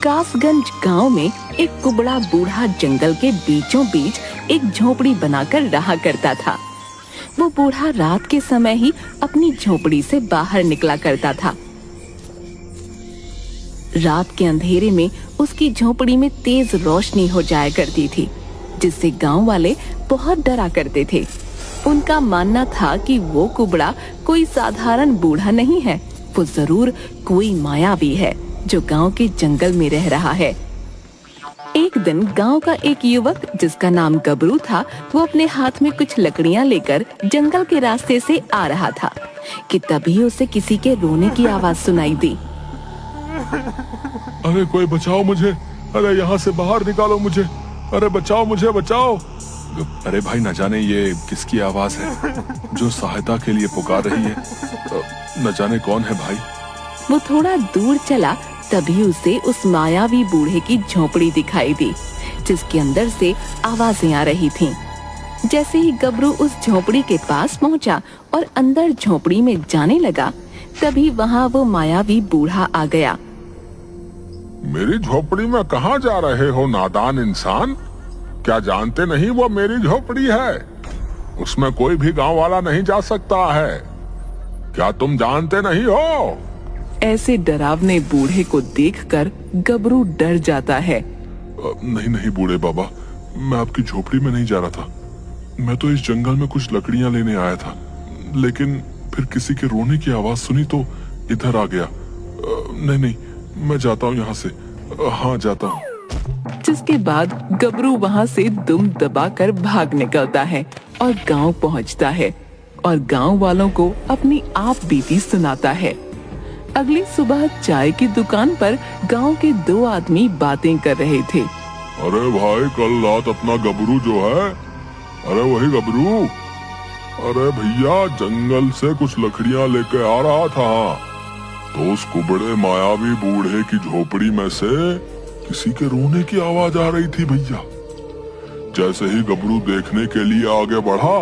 कासगंज गांव में एक कुबड़ा बूढ़ा जंगल के बीचों बीच एक झोपड़ी बनाकर रहा करता था। वो बूढ़ा रात के समय ही अपनी झोपड़ी से बाहर निकला करता था। रात के अंधेरे में उसकी झोपड़ी में तेज रोशनी हो जाया करती थी, जिससे गांव वाले बहुत डरा करते थे। उनका मानना था कि वो कुबड़ा कोई साधारण बूढ़ा नहीं है, वो जरूर कोई मायावी है जो गांव के जंगल में रह रहा है। एक दिन गांव का एक युवक जिसका नाम गबरू था, वो अपने हाथ में कुछ लकड़ियां लेकर जंगल के रास्ते से आ रहा था कि तभी उसे किसी के रोने की आवाज सुनाई दी। अरे कोई बचाओ मुझे, अरे यहाँ से बाहर निकालो मुझे, अरे बचाओ मुझे, बचाओ। अरे भाई, न जाने ये किसकी आवाज है जो सहायता के लिए पुकार रही है। न जाने कौन है भाई। वो थोड़ा दूर चला, तभी उसे उस मायावी बूढ़े की झोपड़ी दिखाई दी, जिसके अंदर से आवाजें आ रही थीं। जैसे ही गबरू उस झोपड़ी के पास पहुंचा और अंदर झोपड़ी में जाने लगा, तभी वहाँ वो मायावी बूढ़ा आ गया। मेरी झोपड़ी में कहाँ जा रहे हो नादान इंसान? क्या जानते नहीं वो मेरी झोपड़ी है? उसमें कोई भी गांव वाला नहीं जा सकता है। क्या तुम जानते नहीं हो? ऐसे डरावने बूढ़े को देखकर गबरू डर जाता है। नहीं नहीं बूढ़े बाबा, मैं आपकी झोपड़ी में नहीं जा रहा था। मैं तो इस जंगल में कुछ लकड़ियां लेने आया था, लेकिन फिर किसी के रोने की आवाज सुनी तो इधर आ गया। नहीं नहीं, मैं जाता हूँ यहाँ से। हाँ, जाता हूँ। जिसके बाद गबरू वहाँ से दुम दबाकर भाग निकलता है और गांव पहुँचता है और गांव वालों को अपनी आप बीती सुनाता है। अगली सुबह चाय की दुकान पर गांव के दो आदमी बातें कर रहे थे। अरे भाई, कल रात अपना गबरू जो है, अरे वही गबरू। अरे भैया, जंगल से कुछ लकड़ियां लेके आ रहा था, तो उस कुबड़े मायावी बूढ़े की झोपड़ी में से किसी के रोने की आवाज आ रही थी भैया। जैसे ही गबरू देखने के लिए आगे बढ़ा,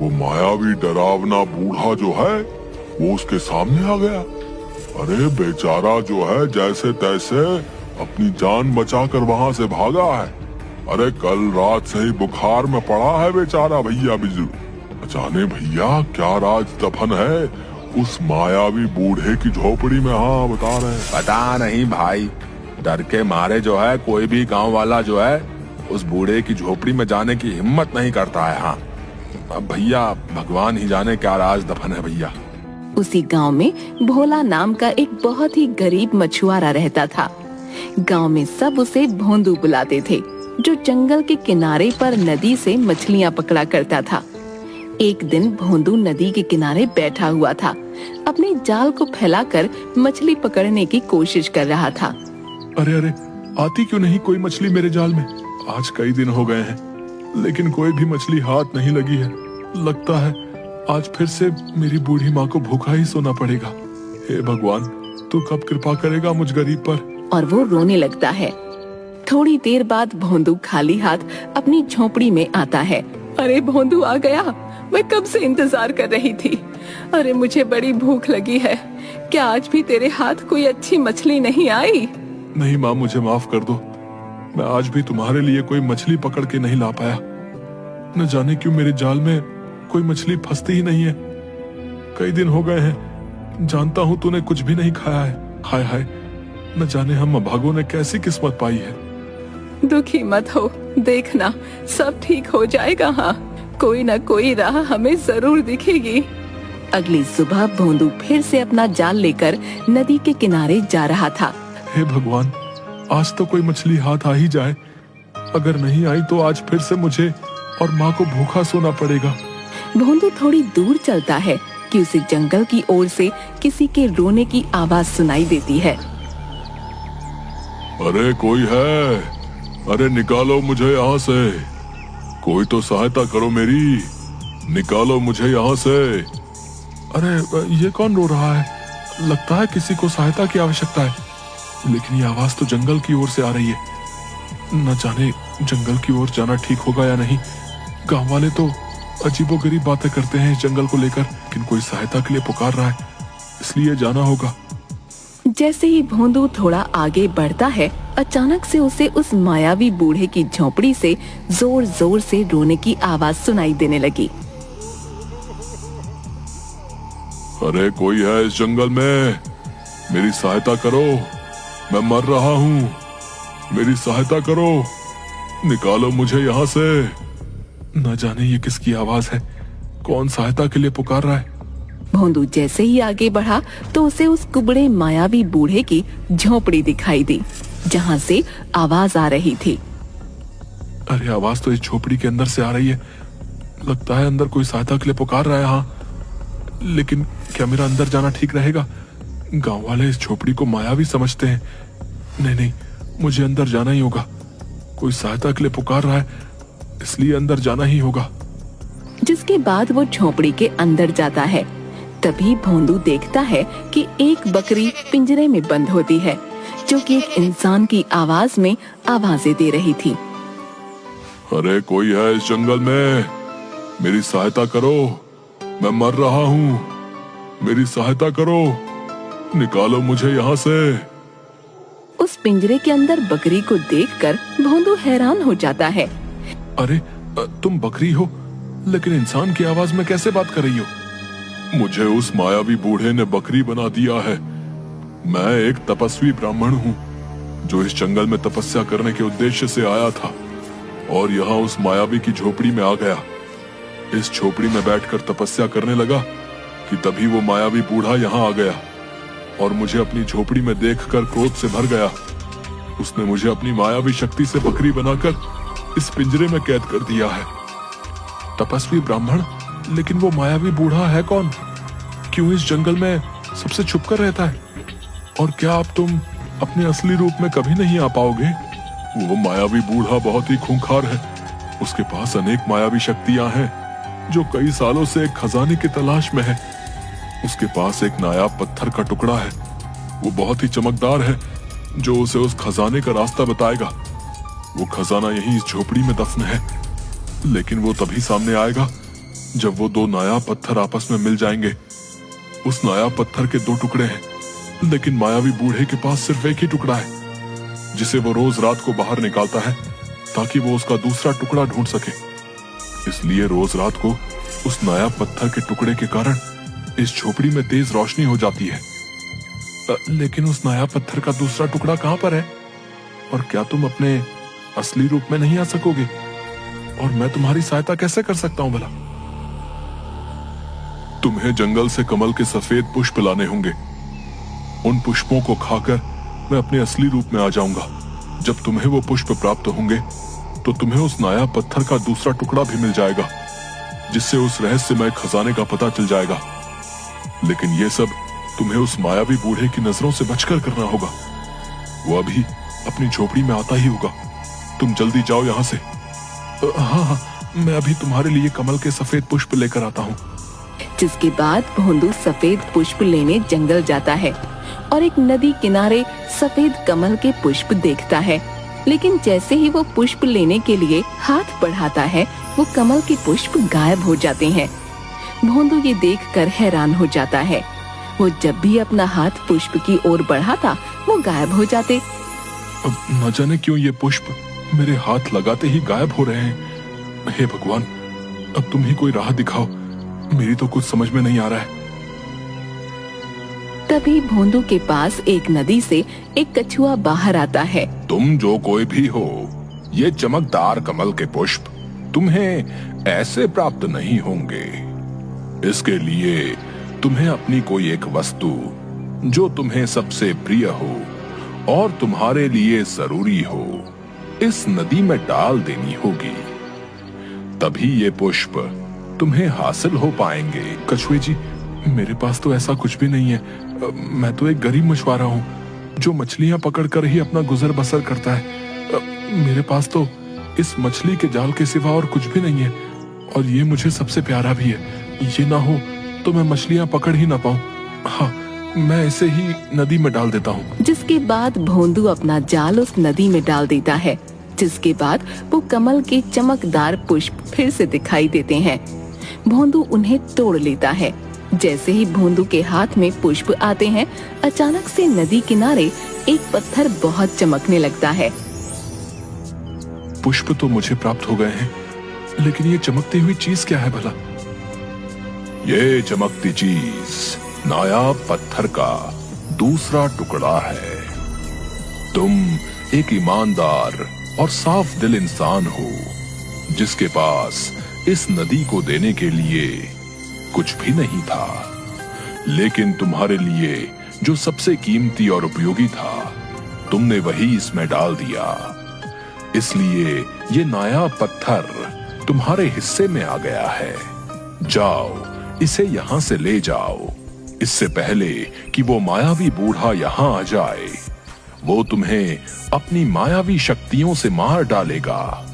वो मायावी डरावना बूढ़ा जो है वो उसके सामने आ गया। अरे बेचारा जो है जैसे तैसे अपनी जान बचाकर वहां से भागा है। अरे कल रात से ही बुखार में पड़ा है बेचारा भैया बिजू। जाने भैया क्या राज दफन है उस मायावी बूढ़े की झोपड़ी में। हाँ, बता रहे हैं। पता नहीं भाई, डर के मारे जो है कोई भी गांव वाला जो है उस बूढ़े की झोपड़ी में जाने की हिम्मत नहीं करता है। हाँ, अब भैया भगवान ही जाने क्या राज दफन है भैया। उसी गांव में भोला नाम का एक बहुत ही गरीब मछुआरा रहता था। गांव में सब उसे भोंदू बुलाते थे, जो जंगल के किनारे पर नदी से मछलियां पकड़ा करता था। एक दिन भोंदू नदी के किनारे बैठा हुआ था, अपने जाल को फैलाकर मछली पकड़ने की कोशिश कर रहा था। अरे अरे, आती क्यों नहीं कोई मछली मेरे जाल में? आज कई दिन हो गए हैं, लेकिन कोई भी मछली हाथ नहीं लगी है। लगता है आज फिर से मेरी बूढ़ी माँ को भूखा ही सोना पड़ेगा। हे भगवान, तू कब कृपा करेगा मुझ गरीब पर? और वो रोने लगता है। थोड़ी देर बाद भोंदू खाली हाथ अपनी झोपड़ी में आता है। अरे भोंदू आ गया, मैं कब से इंतजार कर रही थी। अरे मुझे बड़ी भूख लगी है, क्या आज भी तेरे हाथ कोई अच्छी मछली नहीं आई? नहीं माँ, मुझे माफ कर दो। मैं आज भी तुम्हारे लिए कोई मछली पकड़ के नहीं ला पाया। न जाने क्यों मेरे जाल में कोई मछली फंसती ही नहीं है। कई दिन हो गए हैं, जानता हूँ तूने कुछ भी नहीं खाया है। हाय हाय, न जाने हम अभागों ने कैसी किस्मत पाई है। दुखी मत हो, देखना सब ठीक हो जाएगा। हाँ, कोई न कोई राह हमें जरूर दिखेगी। अगली सुबह भोंदू फिर से अपना जाल लेकर नदी के किनारे जा रहा था। हे भगवान, आज तो कोई मछली हाथ आ ही जाए। अगर नहीं आई तो आज फिर से मुझे और माँ को भूखा सोना पड़ेगा। भोंदू थोड़ी दूर चलता है कि उसे जंगल की ओर से किसी के रोने की आवाज सुनाई देती है। अरे कोई है? अरे निकालो मुझे यहाँ से, कोई तो सहायता करो मेरी, निकालो मुझे यहाँ से। अरे ये कौन रो रहा है? लगता है किसी को सहायता की आवश्यकता है, लेकिन ये आवाज तो जंगल की ओर से आ रही है। न जाने जंगल की ओर जाना ठीक होगा या नहीं। गांव वाले तो अजीबोगरीब बातें करते हैं इस जंगल को लेकर, लेकिन कोई सहायता के लिए पुकार रहा है, इसलिए जाना होगा। जैसे ही भोंदू थोड़ा आगे बढ़ता है, अचानक से उसे उस मायावी बूढ़े की झोपड़ी से जोर जोर से रोने की आवाज सुनाई देने लगी। अरे कोई है इस जंगल में, मेरी सहायता करो, मैं मर रहा हूँ, मेरी सहायता करो, निकालो मुझे यहाँ से। न जाने ये किसकी आवाज है, कौन सहायता के लिए पुकार रहा है। भोंदू जैसे ही आगे बढ़ा तो उसे उस कुबड़े मायावी बूढ़े की झोपड़ी दिखाई दी, जहाँ से आवाज आ रही थी। अरे आवाज तो इस झोपड़ी के अंदर से आ रही है, लगता है अंदर कोई सहायता के लिए पुकार रहा है। हाँ, लेकिन क्या मेरा अंदर जाना ठीक रहेगा? गांव वाले इस झोपड़ी को मायावी समझते हैं। नहीं, मुझे अंदर जाना ही होगा, कोई सहायता के लिए पुकार रहा है, इसलिए अंदर जाना ही होगा। जिसके बाद वो झोपड़ी के अंदर जाता है। तभी भोंदू देखता है कि एक बकरी पिंजरे में बंद होती है, जो कि एक इंसान की आवाज में आवाजें दे रही थी। अरे कोई है इस जंगल में, मेरी सहायता करो, मैं मर रहा हूँ, मेरी सहायता करो, निकालो मुझे यहाँ से। उस पिंजरे के अंदर बकरी को देखकर भोंदू हैरान हो जाता है। अरे तुम बकरी हो, लेकिन इंसान की आवाज में कैसे बात कर रही हो? मुझे उस मायावी बूढ़े ने बकरी बना दिया है। मैं एक तपस्वी ब्राह्मण हूँ, जो इस जंगल में तपस्या करने के उद्देश्य से आया था और यहाँ उस मायावी की झोपड़ी में आ गया। इस झोपड़ी में बैठकर तपस्या करने लगा कि तभी वो मायावी बूढ़ा यहाँ आ गया और मुझे अपनी झोपड़ी में देखकर क्रोध से भर गया। उसने मुझे अपनी मायावी शक्ति से बकरी बनाकर इस पिंजरे में कैद कर दिया है। तपस्वी ब्राह्मण, लेकिन वो मायावी बूढ़ा है कौन? क्यों इस जंगल में सबसे छुपकर रहता है? और क्या अब तुम अपने असली रूप में कभी नहीं आ पाओगे? वो मायावी बूढ़ा बहुत ही खूंखार है, उसके पास अनेक मायावी शक्तियां हैं जो कई सालों से एक खजाने की तलाश में है। उसके पास एक नायाब पत्थर का टुकड़ा है, वो बहुत ही चमकदार है, जो उसे उस खजाने का रास्ता बताएगा। वो खजाना यहीं इस झोपड़ी में दफन है, लेकिन वो तभी सामने आएगा जब वो दो नायाब पत्थर आपस में मिल जाएंगे। उस नायाब पत्थर के दो टुकड़े हैं, लेकिन मायावी बूढ़े के पास सिर्फ एक ही टुकड़ा है, जिसे वो रोज रात को बाहर निकालता है ताकि वो उसका दूसरा टुकड़ा ढूंढ सके। इसलिए रोज रात को उस नायाब पत्थर के टुकड़े के कारण इस झोपड़ी में तेज रोशनी हो जाती है। लेकिन उस नायाब पत्थर का दूसरा टुकड़ा कहाँ पर है? और क्या तुम अपने असली रूप में नहीं आ सकोगे? और मैं तुम्हारी सहायता कैसे कर सकता हूँ भला? तुम्हें जंगल से कमल के सफेद पुष्प लाने होंगे। उन पुष्पों को खाकर मैं अपने असली रूप में आ जाऊंगा। जब तुम्हें वो पुष्प प्राप्त होंगे तो तुम्हें उस नायाब पत्थर का दूसरा टुकड़ा भी मिल जाएगा, जिससे उस रहस्यमय खजाने का पता चल जाएगा। लेकिन ये सब तुम्हें उस मायावी बूढ़े की नजरों से बचकर करना होगा। वो अभी अपनी झोपड़ी में आता ही होगा। तुम जल्दी जाओ यहाँ से। हाँ, मैं अभी तुम्हारे लिए कमल के सफेद पुष्प लेकर आता हूँ। जिसके बाद भोंदू सफेद पुष्प लेने जंगल जाता है और एक नदी किनारे सफेद कमल के पुष्प देखता है। लेकिन जैसे ही वो पुष्प लेने के लिए हाथ बढ़ाता है, वो कमल के पुष्प गायब हो जाते हैं। भोंदू ये देखकर हैरान हो जाता है। वो जब भी अपना हाथ पुष्प की ओर बढ़ाता, वो गायब हो जाते। अब न जाने क्यों ये पुष्प मेरे हाथ लगाते ही गायब हो रहे हैं। हे भगवान, अब तुम ही कोई राह दिखाओ, मेरी तो कुछ समझ में नहीं आ रहा है। तभी भोंदू के पास एक नदी से एक कछुआ बाहर आता है। तुम जो कोई भी हो, ये चमकदार कमल के पुष्प तुम्हें ऐसे प्राप्त नहीं होंगे। इसके लिए तुम्हें अपनी कोई एक वस्तु जो तुम्हें सबसे प्रिय हो और तुम्हारे लिए जरूरी हो, इस नदी में डाल देनी होगी, तभी ये पुष्प तुम्हें हासिल हो पाएंगे। कछुए जी, मेरे पास तो ऐसा कुछ भी नहीं है। मैं तो एक गरीब मछुआरा हूँ जो मछलियाँ पकड़कर ही अपना गुजर बसर करता है। मेरे पास तो इस मछली के जाल के सिवा और कुछ भी नहीं है, और ये मुझे सबसे प्यारा भी है। ये ना हो तो मैं मछलियाँ पकड़ ही ना पाऊँ। हाँ, मैं इसे ही नदी में डाल देता हूँ। जिसके बाद भोंदू अपना जाल उस नदी में डाल देता है। जिसके बाद वो कमल के चमकदार पुष्प फिर से दिखाई देते हैं। भोंदू उन्हें तोड़ लेता है जैसे ही भोंदू के हाथ में पुष्प आते हैं, अचानक से नदी किनारे एक पत्थर बहुत चमकने लगता है। पुष्प तो मुझे प्राप्त हो गए हैं, लेकिन ये चमकती हुई चीज क्या है भला? ये चमकती चीज नायाब पत्थर का दूसरा टुकड़ा है। तुम एक ईमानदार और साफ दिल इंसान हो, जिसके पास इस नदी को देने के लिए कुछ भी नहीं था, लेकिन तुम्हारे लिए जो सबसे कीमती और उपयोगी था, तुमने वही इसमें डाल दिया। इसलिए ये नायाब पत्थर तुम्हारे हिस्से में आ गया है। जाओ, इसे यहाँ से ले जाओ, इससे पहले कि वो मायावी बूढ़ा यहाँ आ जाए। वो तुम्हें अपनी मायावी शक्तियों से मार डालेगा।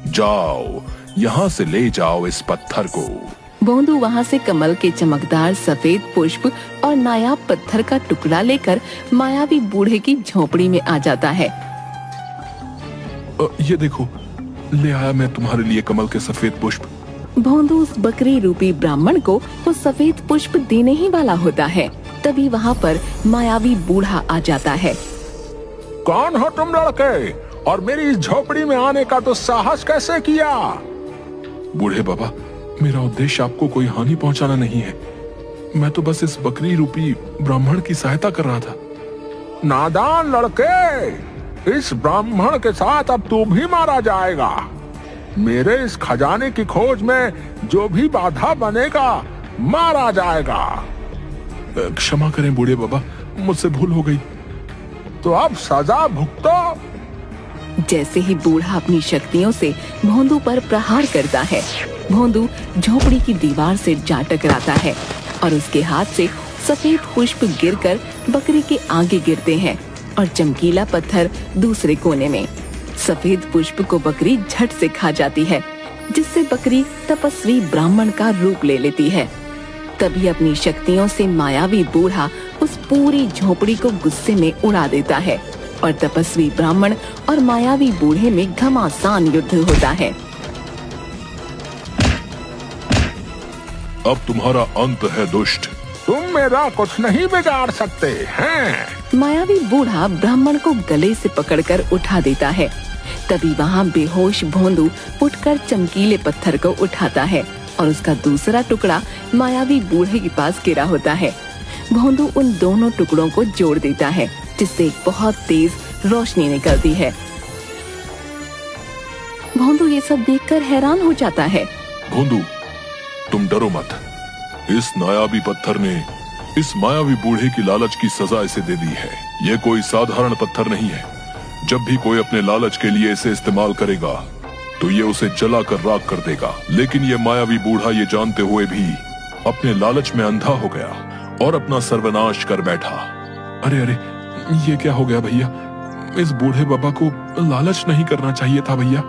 जाओ, यहाँ से ले जाओ इस पत्थर को। भोंदू वहाँ से कमल के चमकदार सफेद पुष्प और नायाब पत्थर का टुकड़ा लेकर मायावी बूढ़े की झोपड़ी में आ जाता है। ये देखो, ले आया मैं तुम्हारे लिए कमल के सफेद पुष्प। भोंदू उस बकरी रूपी ब्राह्मण को वो सफेद पुष्प देने ही वाला होता है, तभी वहाँ पर मायावी बूढ़ा आ जाता है। कौन हो तुम लड़के, और मेरी इस झोपड़ी में आने का तो साहस कैसे किया? बूढ़े बाबा, मेरा उद्देश्य आपको कोई हानि पहुंचाना नहीं है। मैं तो बस इस बकरी रूपी ब्राह्मण की सहायता कर रहा था। नादान लड़के, इस ब्राह्मण के साथ अब तू भी मारा जाएगा। मेरे इस खजाने की खोज में जो भी बाधा बनेगा, मारा जाएगा। क्षमा करें बूढ़े बाबा, मुझसे भूल हो गई। तो अब सजा भुगतो। जैसे ही बूढ़ा अपनी शक्तियों से भोंदू पर प्रहार करता है, भोंदू झोपड़ी की दीवार से जा टकराता है और उसके हाथ से सफेद पुष्प गिरकर बकरी के आगे गिरते हैं और चमकीला पत्थर दूसरे कोने में। सफेद पुष्प को बकरी झट से खा जाती है, जिससे बकरी तपस्वी ब्राह्मण का रूप ले लेती है। तभी अपनी शक्तियों से मायावी बूढ़ा उस पूरी झोपड़ी को गुस्से में उड़ा देता है और तपस्वी ब्राह्मण और मायावी बूढ़े में घमासान युद्ध होता है। अब तुम्हारा अंत है दुष्ट, तुम मेरा कुछ नहीं बिगाड़ सकते हैं। मायावी बूढ़ा ब्राह्मण को गले से पकड़कर उठा देता है। तभी वहाँ बेहोश भोंदू उठकर चमकीले पत्थर को उठाता है और उसका दूसरा टुकड़ा मायावी बूढ़े के पास गिरा होता है। भोंदू उन दोनों टुकड़ों को जोड़ देता है, जिससे एक बहुत तेज रोशनी निकलती है। भोंदू ये सब देखकर हैरान हो जाता है। भोंदू, तुम डरो मत। इस नायाबी पत्थर ने इस मायावी बूढ़े की लालच की सजा इसे दे दी है। ये कोई साधारण पत्थर नहीं है। जब भी कोई अपने लालच के लिए इसे इस्तेमाल करेगा, तो ये उसे जला कर राख कर देगा। लेकिन ये मायावी बूढ़ा ये जानते हुए भी अपने लालच में अंधा हो गया और अपना सर्वनाश कर बैठा। अरे अरे, ये क्या हो गया भैया? इस बूढ़े बाबा को लालच नहीं करना चाहिए था भैया।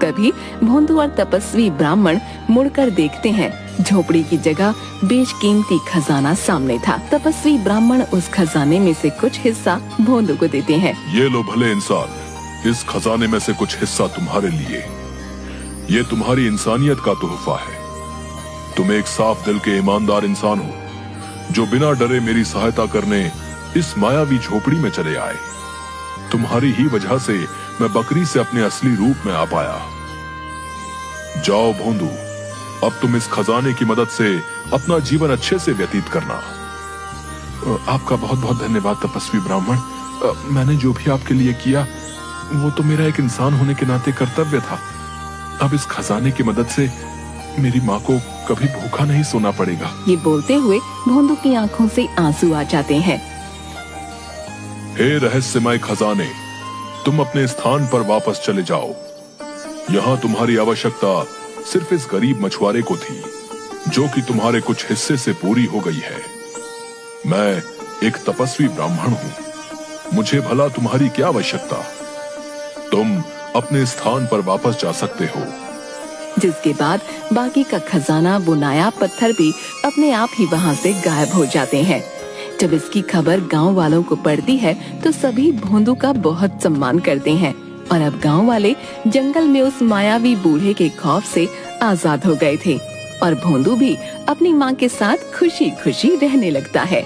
तभी भोंदू और तपस्वी ब्राह्मण मुड़कर देखते हैं, झोपड़ी की जगह बेशकीमती खजाना सामने था। तपस्वी ब्राह्मण उस खजाने में से कुछ हिस्सा भोंदू को देते हैं। ये लो भले इंसान, इस खजाने में से कुछ हिस्सा तुम्हारे लिए। ये तुम्हारी इंसानियत का तोहफा है। तुम एक साफ दिल के ईमानदार इंसान हो, जो बिना डरे मेरी सहायता करने इस मायावी झोपड़ी में चले आए। तुम्हारी ही वजह से मैं बकरी से अपने असली रूप में आ पाया। जाओ भोंदू, अब तुम इस खजाने की मदद से अपना जीवन अच्छे से व्यतीत करना। आपका बहुत बहुत धन्यवाद तपस्वी ब्राह्मण। मैंने जो भी आपके लिए किया, वो तो मेरा एक इंसान होने के नाते कर्तव्य था। अब इस खजाने की मदद से मेरी माँ को कभी भूखा नहीं सोना पड़ेगा। ये बोलते हुए भोंदू की आंखों से आंसू आ जाते हैं। हे रहस्यमय खजाने, तुम अपने स्थान पर वापस चले जाओ। यहाँ तुम्हारी आवश्यकता सिर्फ इस गरीब मछुआरे को थी, जो कि तुम्हारे कुछ हिस्से से पूरी हो गई है। मैं एक तपस्वी ब्राह्मण हूँ, मुझे भला तुम्हारी क्या आवश्यकता? तुम अपने स्थान पर वापस जा सकते हो। जिसके बाद बाकी का खजाना, वो नायाब पत्थर भी अपने आप ही वहाँ से गायब हो जाते हैं। जब इसकी खबर गांव वालों को पड़ती है, तो सभी भोंदू का बहुत सम्मान करते हैं और अब गांव वाले जंगल में उस मायावी बूढ़े के खौफ से आजाद हो गए थे। और भोंदू भी अपनी माँ के साथ खुशी खुशी रहने लगता है।